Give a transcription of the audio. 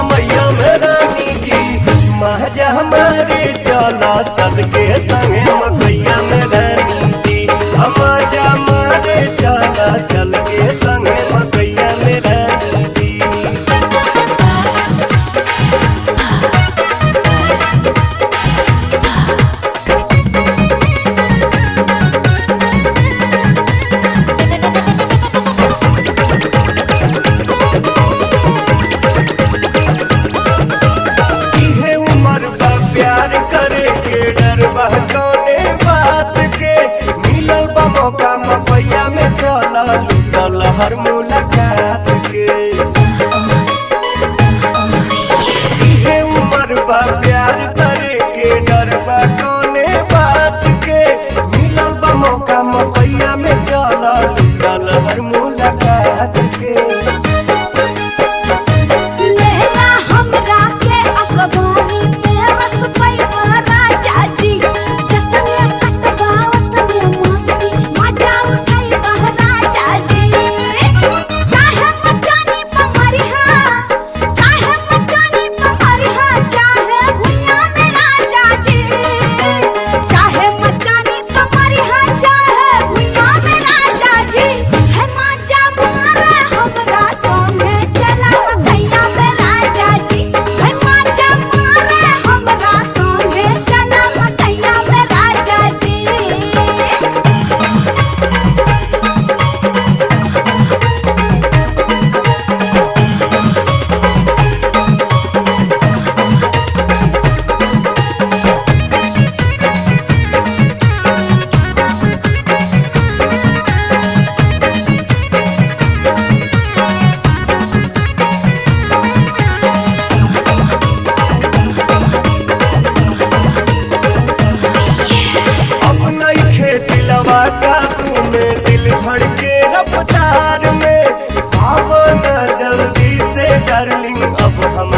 समैया में रानी जी महाजा हमारे चला चल के संगे मकैया में रानी जी महाजा हमारे चला चल के संगे मकैया में रानी जी। कौने बात के मिलल बा मौका मकैया में चला लूटल हर मुलाकात के इहे उम्र बा प्यार करे के डर बा कौने बात के मिलल बा मौका मकैया में चला लूटल हर मुलाकात के। काबू में दिल धड़के रफ्तार में आओ ना जल्दी से डार्लिंग अब हम